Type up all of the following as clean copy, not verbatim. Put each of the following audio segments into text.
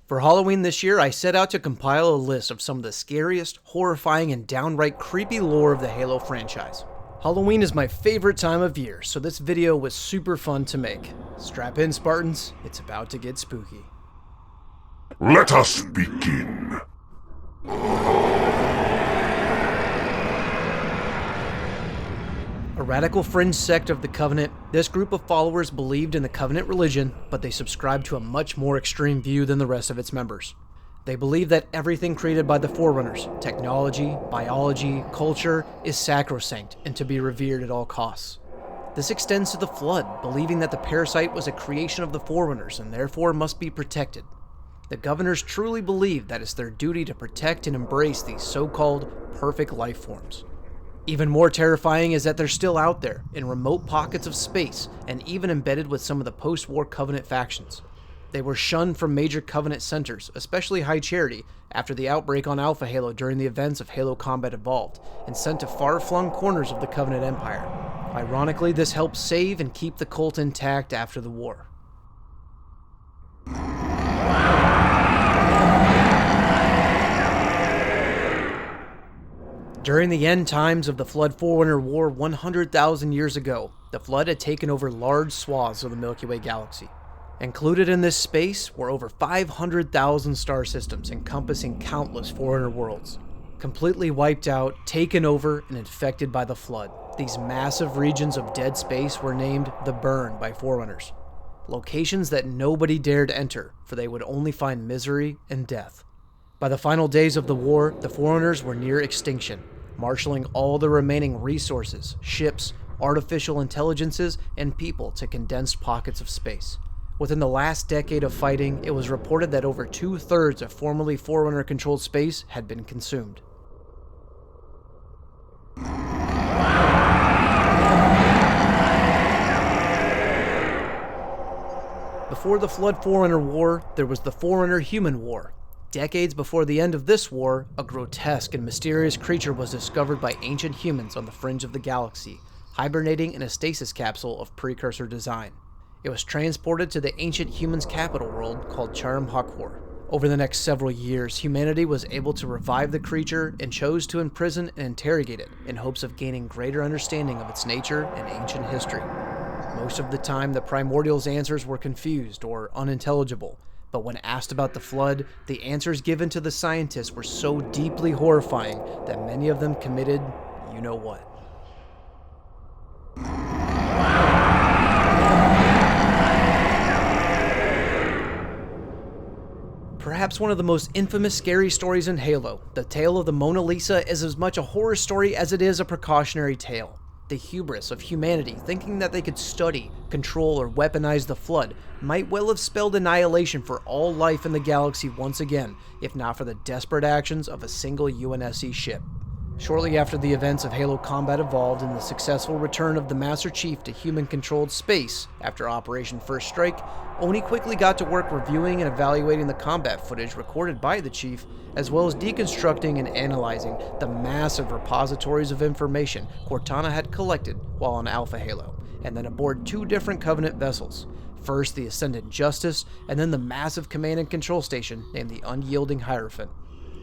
For Halloween this year, I set out to compile a list of some of the scariest, horrifying, and downright creepy lore of the Halo franchise. Halloween is my favorite time of year, so this video was super fun to make. Strap in, Spartans, it's about to get spooky. Let us begin. A radical fringe sect of the Covenant, this group of followers believed in the Covenant religion, but they subscribed to a much more extreme view than the rest of its members. They believe that everything created by the Forerunners, technology, biology, culture, is sacrosanct and to be revered at all costs. This extends to the Flood, believing that the parasite was a creation of the Forerunners and therefore must be protected. The governors truly believe that it's their duty to protect and embrace these so-called perfect life forms. Even more terrifying is that they're still out there, in remote pockets of space, and even embedded with some of the post-war Covenant factions. They were shunned from major Covenant centers, especially High Charity, after the outbreak on Alpha Halo during the events of Halo Combat Evolved, and sent to far-flung corners of the Covenant Empire. Ironically, this helped save and keep the cult intact after the war. During the end times of the Flood Forerunner War 100,000 years ago, the Flood had taken over large swaths of the Milky Way galaxy. Included in this space were over 500,000 star systems encompassing countless Forerunner worlds. Completely wiped out, taken over, and infected by the Flood, these massive regions of dead space were named the Burn by Forerunners. Locations that nobody dared enter, for they would only find misery and death. By the final days of the war, the Forerunners were near extinction, marshaling all the remaining resources, ships, artificial intelligences, and people to condensed pockets of space. Within the last decade of fighting, it was reported that over 2/3 of formerly Forerunner-controlled space had been consumed. Before the Flood Forerunner War, there was the Forerunner-Human War. Decades before the end of this war, a grotesque and mysterious creature was discovered by ancient humans on the fringe of the galaxy, hibernating in a stasis capsule of precursor design. It was transported to the ancient humans' capital world called Charim Hakhor. Over the next several years, humanity was able to revive the creature and chose to imprison and interrogate it in hopes of gaining greater understanding of its nature and ancient history. Most of the time, the Primordial's answers were confused or unintelligible. But when asked about the Flood, the answers given to the scientists were so deeply horrifying that many of them committed you-know-what. Perhaps one of the most infamous scary stories in Halo, the tale of the Mona Lisa is as much a horror story as it is a precautionary tale. The hubris of humanity thinking that they could study, control, or weaponize the Flood might well have spelled annihilation for all life in the galaxy once again, if not for the desperate actions of a single UNSC ship. Shortly after the events of Halo Combat Evolved and the successful return of the Master Chief to human-controlled space after Operation First Strike, Oni quickly got to work reviewing and evaluating the combat footage recorded by the Chief, as well as deconstructing and analyzing the massive repositories of information Cortana had collected while on Alpha Halo, and then aboard 2 different Covenant vessels. First the Ascendant Justice, and then the massive command and control station named the Unyielding Hierophant.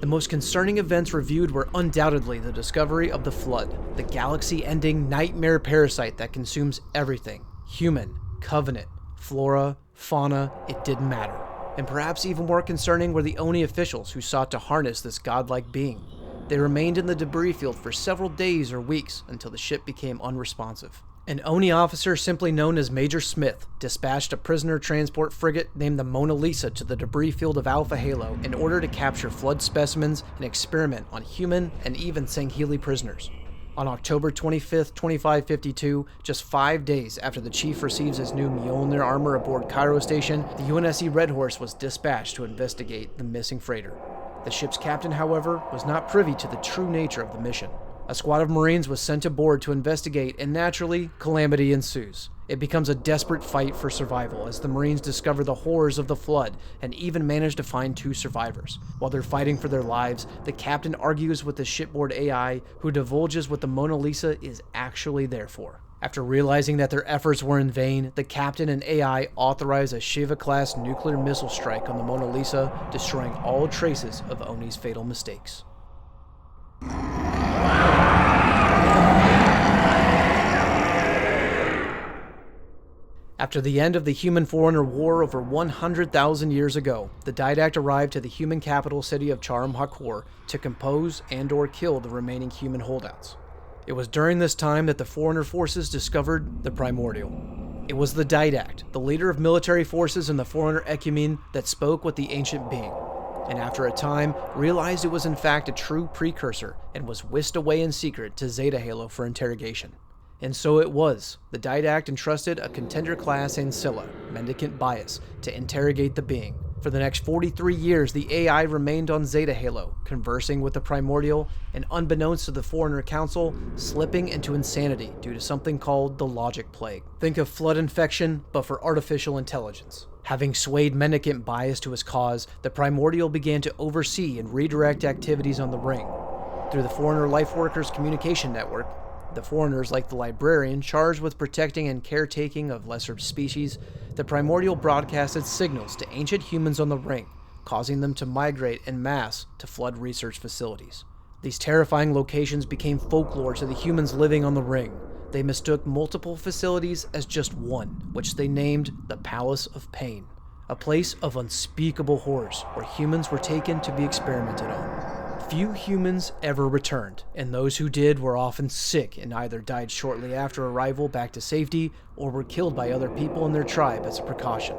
The most concerning events reviewed were undoubtedly the discovery of the Flood, the galaxy-ending nightmare parasite that consumes everything. Human, Covenant, flora, fauna, it didn't matter. And perhaps even more concerning were the Oni officials who sought to harness this godlike being. They remained in the debris field for several days or weeks until the ship became unresponsive. An Oni officer simply known as Major Smith dispatched a prisoner transport frigate named the Mona Lisa to the debris field of Alpha Halo in order to capture Flood specimens and experiment on human and even Sangheili prisoners. On October 25th, 2552, just 5 days after the Chief receives his new Mjolnir armor aboard Cairo Station, the UNSC Red Horse was dispatched to investigate the missing freighter. The ship's captain, however, was not privy to the true nature of the mission. A squad of Marines was sent aboard to investigate, and naturally, calamity ensues. It becomes a desperate fight for survival as the Marines discover the horrors of the Flood and even manage to find 2 survivors. While they're fighting for their lives, the captain argues with the shipboard AI, who divulges what the Mona Lisa is actually there for. After realizing that their efforts were in vain, the captain and AI authorized a Shiva-class nuclear missile strike on the Mona Lisa, destroying all traces of Oni's fatal mistakes. After the end of the Human-Foreigner War over 100,000 years ago, the Didact arrived to the human capital city of Charam Hakor to compose and/or kill the remaining human holdouts. It was during this time that the Foreigner forces discovered the Primordial. It was the Didact, the leader of military forces in the Foreigner Ecumene, that spoke with the ancient being, and after a time realized it was in fact a true precursor and was whisked away in secret to Zeta Halo for interrogation. And so it was. The Didact entrusted a contender-class Ancilla, Mendicant Bias, to interrogate the being. For the next 43 years, the AI remained on Zeta Halo, conversing with the Primordial, and unbeknownst to the Foreigner Council, slipping into insanity due to something called the Logic Plague. Think of flood infection, but for artificial intelligence. Having swayed Mendicant Bias to his cause, the Primordial began to oversee and redirect activities on the ring. Through the Foreigner Lifeworkers Communication Network, the Foreigners, like the Librarian, charged with protecting and caretaking of lesser species, the Primordial broadcasted signals to ancient humans on the ring, causing them to migrate en masse to flood research facilities. These terrifying locations became folklore to the humans living on the ring. They mistook multiple facilities as just one, which they named the Palace of Pain, a place of unspeakable horrors where humans were taken to be experimented on. Few humans ever returned, and those who did were often sick and either died shortly after arrival back to safety or were killed by other people in their tribe as a precaution.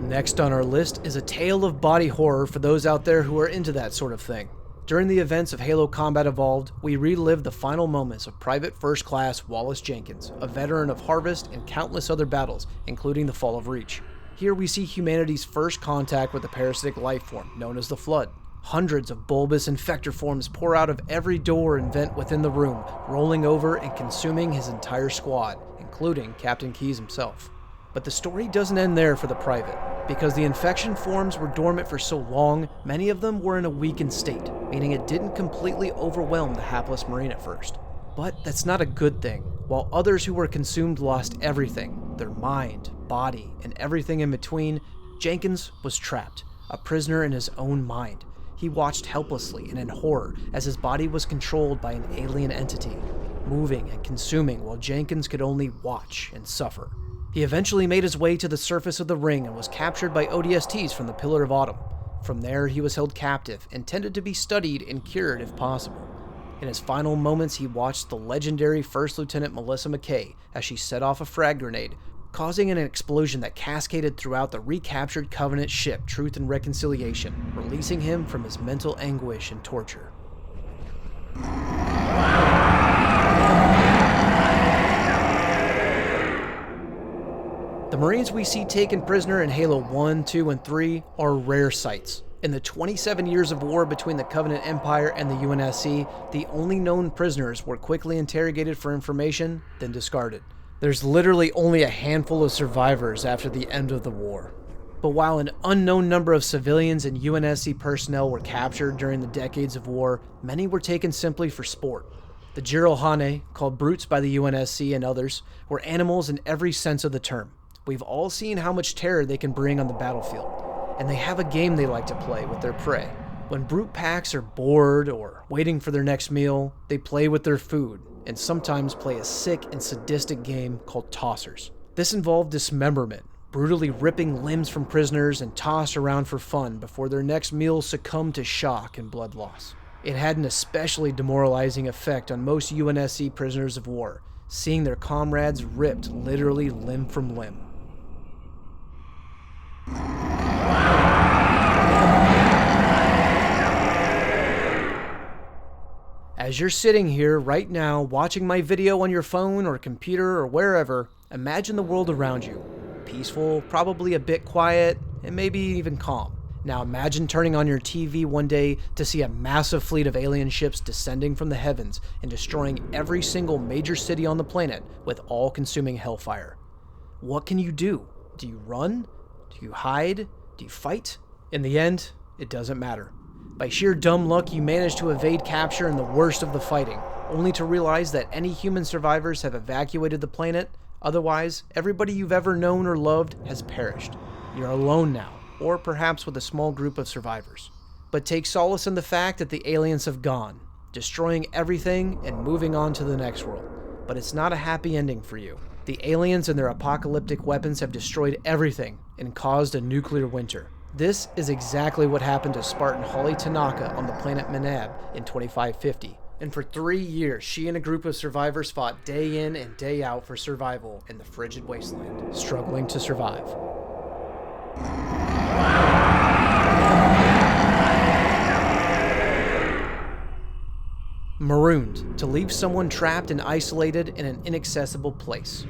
Next on our list is a tale of body horror for those out there who are into that sort of thing. During the events of Halo Combat Evolved, we relived the final moments of Private First Class Wallace Jenkins, a veteran of Harvest and countless other battles, including the Fall of Reach. Here we see humanity's first contact with the parasitic life form, known as the Flood. Hundreds of bulbous infector forms pour out of every door and vent within the room, rolling over and consuming his entire squad, including Captain Keyes himself. But the story doesn't end there for the Private. Because the infection forms were dormant for so long, many of them were in a weakened state, meaning it didn't completely overwhelm the hapless Marine at first. But that's not a good thing. While others who were consumed lost everything, their mind, body, and everything in between, Jenkins was trapped, a prisoner in his own mind. He watched helplessly and in horror as his body was controlled by an alien entity, moving and consuming while Jenkins could only watch and suffer. He eventually made his way to the surface of the ring and was captured by ODSTs from the Pillar of Autumn. From there, he was held captive, intended to be studied and cured if possible. In his final moments, he watched the legendary First Lieutenant Melissa McKay as she set off a frag grenade, causing an explosion that cascaded throughout the recaptured Covenant ship Truth and Reconciliation, releasing him from his mental anguish and torture. The Marines we see taken prisoner in Halo 1, 2, and 3 are rare sights. In the 27 years of war between the Covenant Empire and the UNSC, the only known prisoners were quickly interrogated for information, then discarded. There's literally only a handful of survivors after the end of the war. But while an unknown number of civilians and UNSC personnel were captured during the decades of war, many were taken simply for sport. The Jiralhane, called brutes by the UNSC and others, were animals in every sense of the term. We've all seen how much terror they can bring on the battlefield, and they have a game they like to play with their prey. When brute packs are bored or waiting for their next meal, they play with their food, and sometimes play a sick and sadistic game called tossers. This involved dismemberment, brutally ripping limbs from prisoners and tossed around for fun before their next meal succumbed to shock and blood loss. It had an especially demoralizing effect on most UNSC prisoners of war, seeing their comrades ripped literally limb from limb. As you're sitting here right now watching my video on your phone or computer or wherever, imagine the world around you. Peaceful, probably a bit quiet, and maybe even calm. Now imagine turning on your TV one day to see a massive fleet of alien ships descending from the heavens and destroying every single major city on the planet with all-consuming hellfire. What can you do? Do you run? Do you hide? Do you fight? In the end, it doesn't matter. By sheer dumb luck, you manage to evade capture in the worst of the fighting, only to realize that any human survivors have evacuated the planet. Otherwise, everybody you've ever known or loved has perished. You're alone now, or perhaps with a small group of survivors. But take solace in the fact that the aliens have gone, destroying everything and moving on to the next world. But it's not a happy ending for you. The aliens and their apocalyptic weapons have destroyed everything and caused a nuclear winter. This is exactly what happened to Spartan Holly Tanaka on the planet Menab in 2550. And for 3 years, she and a group of survivors fought day in and day out for survival in the frigid wasteland, struggling to survive. Marooned, to leave someone trapped and isolated in an inaccessible place.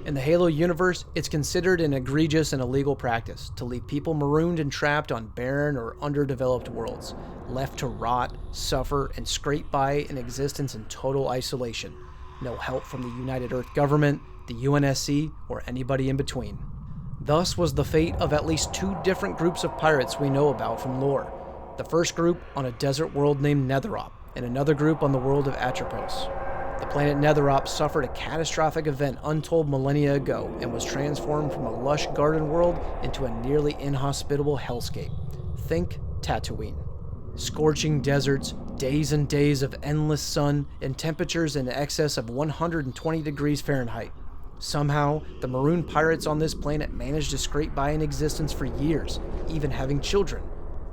In the Halo universe, it's considered an egregious and illegal practice to leave people marooned and trapped on barren or underdeveloped worlds, left to rot, suffer, and scrape by an existence in total isolation. No help from the United Earth Government, the UNSC, or anybody in between. Thus was the fate of at least 2 different groups of pirates we know about from lore. The first group on a desert world named Netherop, and another group on the world of Atropos. The planet Netherop suffered a catastrophic event untold millennia ago and was transformed from a lush garden world into a nearly inhospitable hellscape. Think Tatooine. Scorching deserts, days and days of endless sun, and temperatures in excess of 120 degrees Fahrenheit. Somehow, the maroon pirates on this planet managed to scrape by an existence for years, even having children.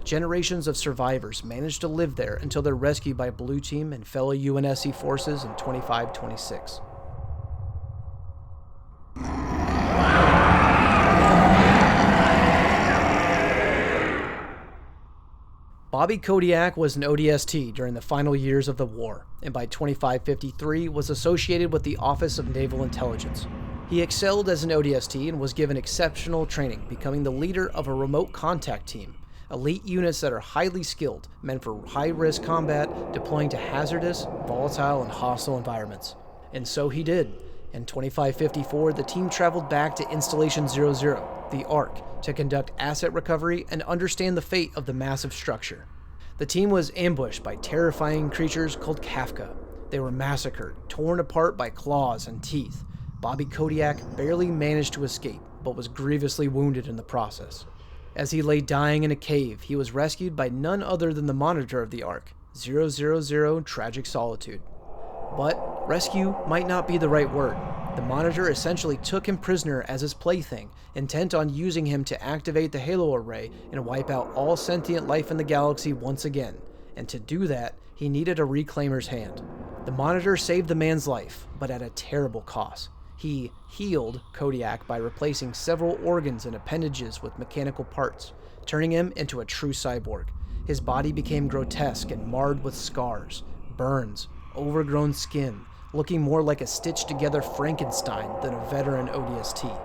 Generations of survivors managed to live there until they're rescued by Blue Team and fellow UNSC forces in 2526. Bobby Kodiak was an ODST during the final years of the war, and by 2553 was associated with the Office of Naval Intelligence. He excelled as an ODST and was given exceptional training, becoming the leader of a remote contact team. Elite units that are highly skilled, meant for high-risk combat, deploying to hazardous, volatile, and hostile environments. And so he did. In 2554, the team traveled back to Installation 00, the Ark, to conduct asset recovery and understand the fate of the massive structure. The team was ambushed by terrifying creatures called Kafka. They were massacred, torn apart by claws and teeth. Bobby Kodiak barely managed to escape, but was grievously wounded in the process. As he lay dying in a cave, he was rescued by none other than the monitor of the Ark, 000 Tragic Solitude. But rescue might not be the right word. The monitor essentially took him prisoner as his plaything, intent on using him to activate the Halo array and wipe out all sentient life in the galaxy once again. And to do that, he needed a reclaimer's hand. The monitor saved the man's life, but at a terrible cost. He healed Kodiak by replacing several organs and appendages with mechanical parts, turning him into a true cyborg. His body became grotesque and marred with scars, burns, overgrown skin, looking more like a stitched-together Frankenstein than a veteran ODST.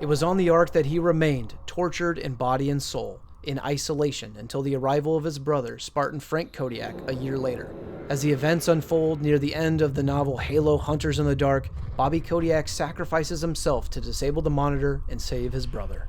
It was on the Ark that he remained, tortured in body and soul, in isolation until the arrival of his brother, Spartan Frank Kodiak, a year later. As the events unfold near the end of the novel Halo Hunters in the Dark, Bobby Kodiak sacrifices himself to disable the monitor and save his brother.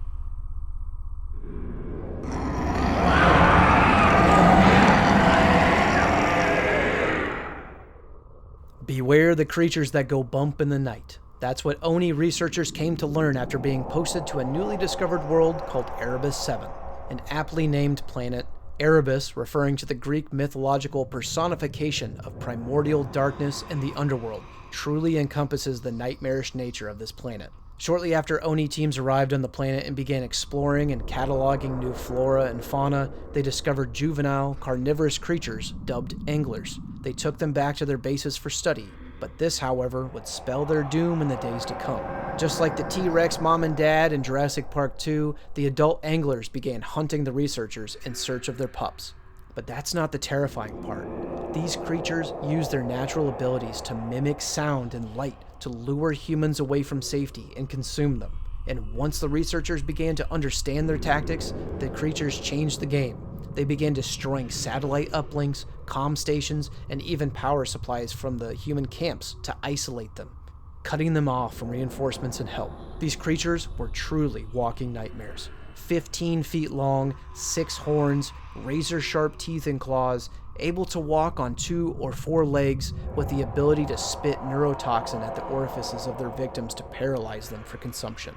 Beware the creatures that go bump in the night. That's what Oni researchers came to learn after being posted to a newly discovered world called Erebus 7, an aptly named planet. Erebus, referring to the Greek mythological personification of primordial darkness and the underworld, truly encompasses the nightmarish nature of this planet. Shortly after Oni teams arrived on the planet and began exploring and cataloging new flora and fauna, they discovered juvenile, carnivorous creatures dubbed anglers. They took them back to their bases for study, but this, however, would spell their doom in the days to come. Just like the T-Rex mom and dad in Jurassic Park 2, the adult anglers began hunting the researchers in search of their pups. But that's not the terrifying part. These creatures use their natural abilities to mimic sound and light to lure humans away from safety and consume them. And once the researchers began to understand their tactics, the creatures changed the game. They began destroying satellite uplinks, comm stations, and even power supplies from the human camps to isolate them, cutting them off from reinforcements and help. These creatures were truly walking nightmares. 15 feet long, 6 horns, razor-sharp teeth and claws, able to walk on 2 or 4 legs, with the ability to spit neurotoxin at the orifices of their victims to paralyze them for consumption.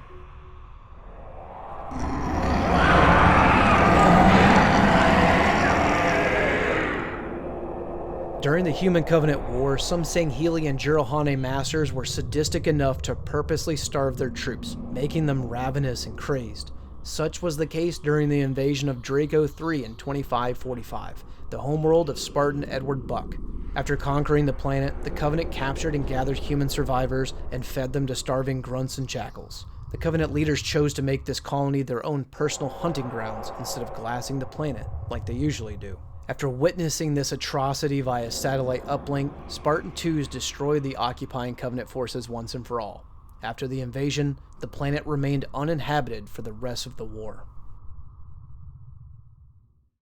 During the Human Covenant War, some Sangheili and Jiralhane masters were sadistic enough to purposely starve their troops, making them ravenous and crazed. Such was the case during the invasion of Draco III in 2545, the homeworld of Spartan Edward Buck. After conquering the planet, the Covenant captured and gathered human survivors and fed them to starving grunts and jackals. The Covenant leaders chose to make this colony their own personal hunting grounds instead of glassing the planet like they usually do. After witnessing this atrocity via satellite uplink, Spartan IIs destroyed the occupying Covenant forces once and for all. After the invasion, the planet remained uninhabited for the rest of the war.